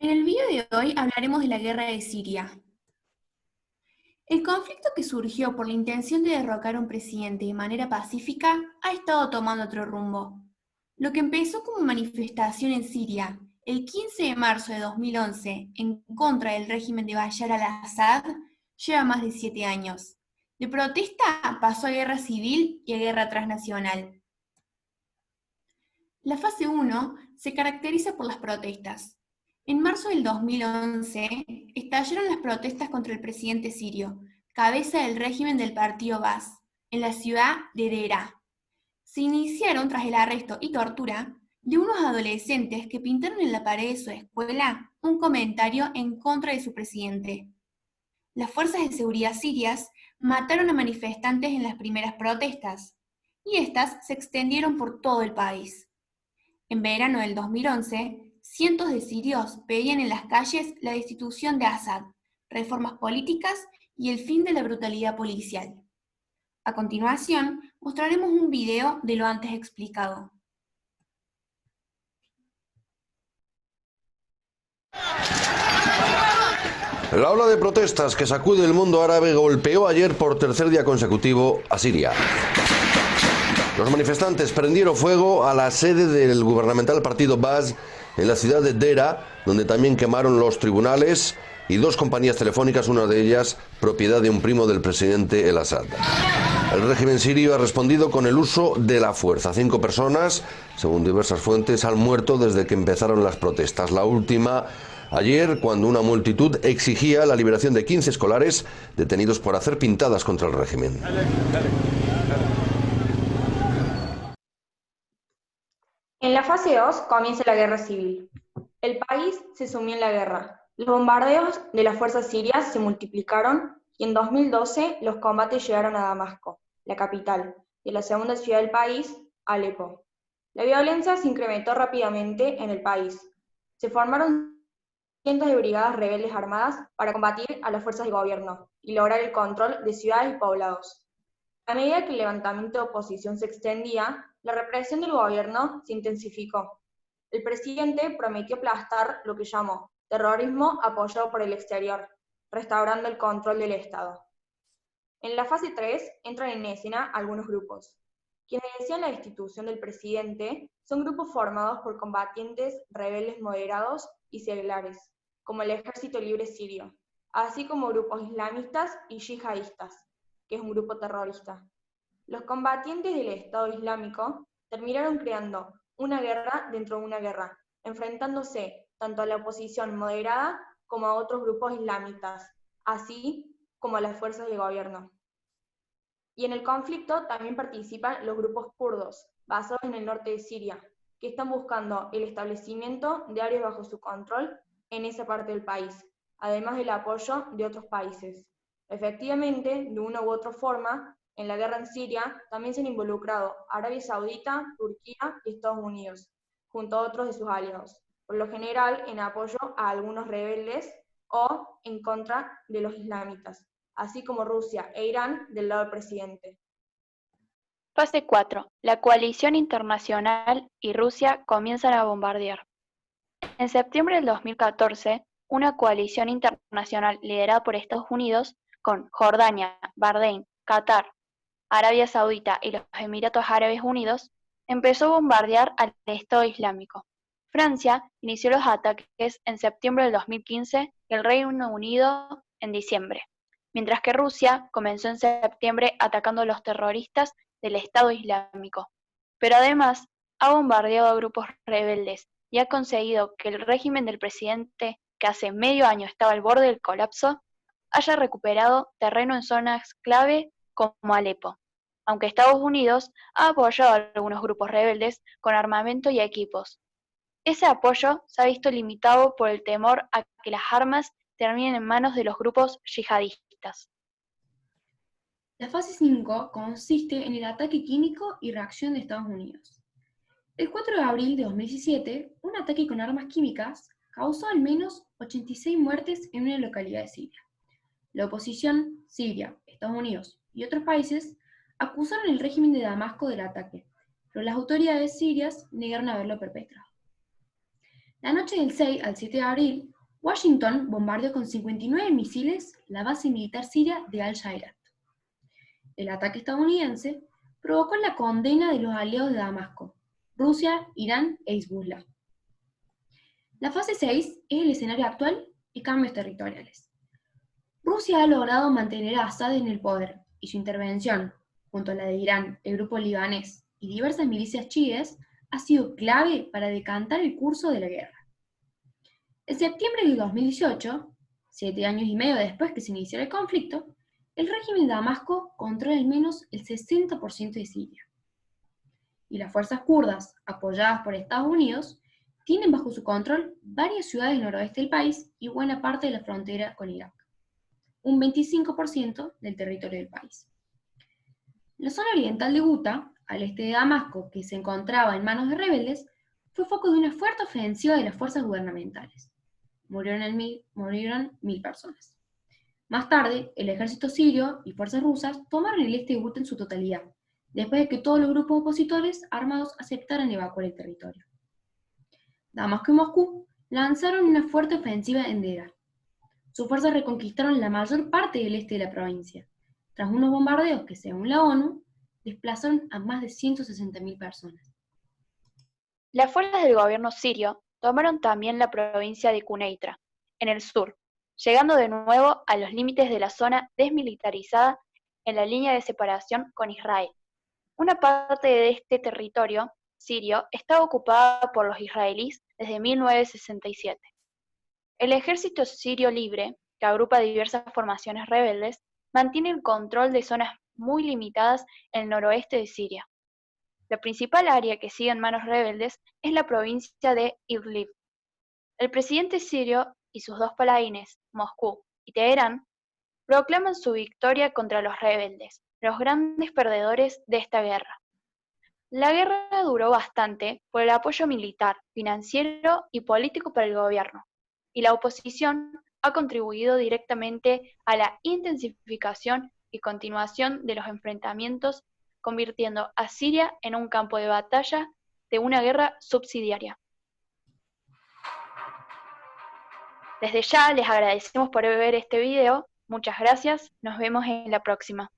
En el video de hoy hablaremos de la guerra de Siria. El conflicto que surgió por la intención de derrocar a un presidente de manera pacífica ha estado tomando otro rumbo. Lo que empezó como manifestación en Siria el 15 de marzo de 2011 en contra del régimen de Bashar al-Assad lleva más de 7 años. De protesta pasó a guerra civil y a guerra transnacional. La fase 1 se caracteriza por las protestas. En marzo del 2011 estallaron las protestas contra el presidente sirio, cabeza del régimen del partido Baas, en la ciudad de Deraa. Se iniciaron tras el arresto y tortura de unos adolescentes que pintaron en la pared de su escuela un comentario en contra de su presidente. Las fuerzas de seguridad sirias mataron a manifestantes en las primeras protestas, y estas se extendieron por todo el país. En verano del 2011, cientos de sirios pedían en las calles la destitución de Assad, reformas políticas y el fin de la brutalidad policial. A continuación, mostraremos un video de lo antes explicado. La ola de protestas que sacude el mundo árabe golpeó ayer por tercer día consecutivo a Siria. Los manifestantes prendieron fuego a la sede del gubernamental partido Baas en la ciudad de Deraa, donde también quemaron los tribunales y dos compañías telefónicas, una de ellas propiedad de un primo del presidente El Assad. El régimen sirio ha respondido con el uso de la fuerza. 5 personas, según diversas fuentes, han muerto desde que empezaron las protestas. La última ayer, cuando una multitud exigía la liberación de 15 escolares detenidos por hacer pintadas contra el régimen. En la fase 2 comienza la guerra civil. El país se sumió en la guerra. Los bombardeos de las fuerzas sirias se multiplicaron y en 2012 los combates llegaron a Damasco, la capital, y la segunda ciudad del país, Alepo. La violencia se incrementó rápidamente en el país. Se formaron cientos de brigadas rebeldes armadas para combatir a las fuerzas de gobierno y lograr el control de ciudades y poblados. A medida que el levantamiento de oposición se extendía, la represión del gobierno se intensificó. El presidente prometió aplastar lo que llamó terrorismo apoyado por el exterior, restaurando el control del Estado. En la fase 3 entran en escena algunos grupos. Quienes desean la destitución del presidente son grupos formados por combatientes rebeldes moderados y seglares, como el Ejército Libre Sirio, así como grupos islamistas y yihadistas, que es un grupo terrorista. Los combatientes del Estado Islámico terminaron creando una guerra dentro de una guerra, enfrentándose tanto a la oposición moderada como a otros grupos islamistas, así como a las fuerzas de gobierno. Y en el conflicto también participan los grupos kurdos, basados en el norte de Siria, que están buscando el establecimiento de áreas bajo su control en esa parte del país, además del apoyo de otros países. Efectivamente, de una u otra forma, en la guerra en Siria también se han involucrado Arabia Saudita, Turquía y Estados Unidos, junto a otros de sus aliados, por lo general en apoyo a algunos rebeldes o en contra de los islamitas, así como Rusia e Irán del lado del presidente. Fase 4. La coalición internacional y Rusia comienzan a bombardear. En septiembre del 2014, una coalición internacional liderada por Estados Unidos, con Jordania, Bahrein, Qatar, Arabia Saudita y los Emiratos Árabes Unidos, empezó a bombardear al Estado Islámico. Francia inició los ataques en septiembre del 2015 y el Reino Unido en diciembre, mientras que Rusia comenzó en septiembre atacando a los terroristas del Estado Islámico. Pero además ha bombardeado a grupos rebeldes y ha conseguido que el régimen del presidente, que hace medio año estaba al borde del colapso, haya recuperado terreno en zonas clave como Alepo, aunque Estados Unidos ha apoyado a algunos grupos rebeldes con armamento y equipos. Ese apoyo se ha visto limitado por el temor a que las armas terminen en manos de los grupos yihadistas. La fase 5 consiste en el ataque químico y reacción de Estados Unidos. El 4 de abril de 2017, un ataque con armas químicas causó al menos 86 muertes en una localidad de Siria. La oposición siria, Estados Unidos y otros países acusaron al régimen de Damasco del ataque, pero las autoridades sirias negaron haberlo perpetrado. La noche del 6 al 7 de abril, Washington bombardeó con 59 misiles la base militar siria de Al-Shairat. El ataque estadounidense provocó la condena de los aliados de Damasco, Rusia, Irán e Hezbollah. La fase 6 es el escenario actual y cambios territoriales. Rusia ha logrado mantener a Assad en el poder y su intervención, junto a la de Irán, el grupo libanés y diversas milicias chiíes, ha sido clave para decantar el curso de la guerra. En septiembre del 2018, 7 años y medio después que se iniciara el conflicto, el régimen de Damasco controla al menos el 60% de Siria. Y las fuerzas kurdas, apoyadas por Estados Unidos, tienen bajo su control varias ciudades del noroeste del país y buena parte de la frontera con Irak, un 25% del territorio del país. La zona oriental de Guta, al este de Damasco, que se encontraba en manos de rebeldes, fue foco de una fuerte ofensiva de las fuerzas gubernamentales. Murieron 1.000 personas. Más tarde, el ejército sirio y fuerzas rusas tomaron el este de Guta en su totalidad, después de que todos los grupos opositores armados aceptaran evacuar el territorio. Damasco y Moscú lanzaron una fuerte ofensiva en Dera. Sus fuerzas reconquistaron la mayor parte del este de la provincia, tras unos bombardeos que, según la ONU, desplazaron a más de 160.000 personas. Las fuerzas del gobierno sirio tomaron también la provincia de Quneitra, en el sur, llegando de nuevo a los límites de la zona desmilitarizada en la línea de separación con Israel. Una parte de este territorio sirio estaba ocupada por los israelíes desde 1967. El Ejército Sirio Libre, que agrupa diversas formaciones rebeldes, mantiene el control de zonas muy limitadas en el noroeste de Siria. La principal área que sigue en manos rebeldes es la provincia de Idlib. El presidente sirio y sus dos paladines, Moscú y Teherán, proclaman su victoria contra los rebeldes, los grandes perdedores de esta guerra. La guerra duró bastante por el apoyo militar, financiero y político para el gobierno, y la oposición ha contribuido directamente a la intensificación y continuación de los enfrentamientos, convirtiendo a Siria en un campo de batalla de una guerra subsidiaria. Desde ya les agradecemos por ver este video, muchas gracias, nos vemos en la próxima.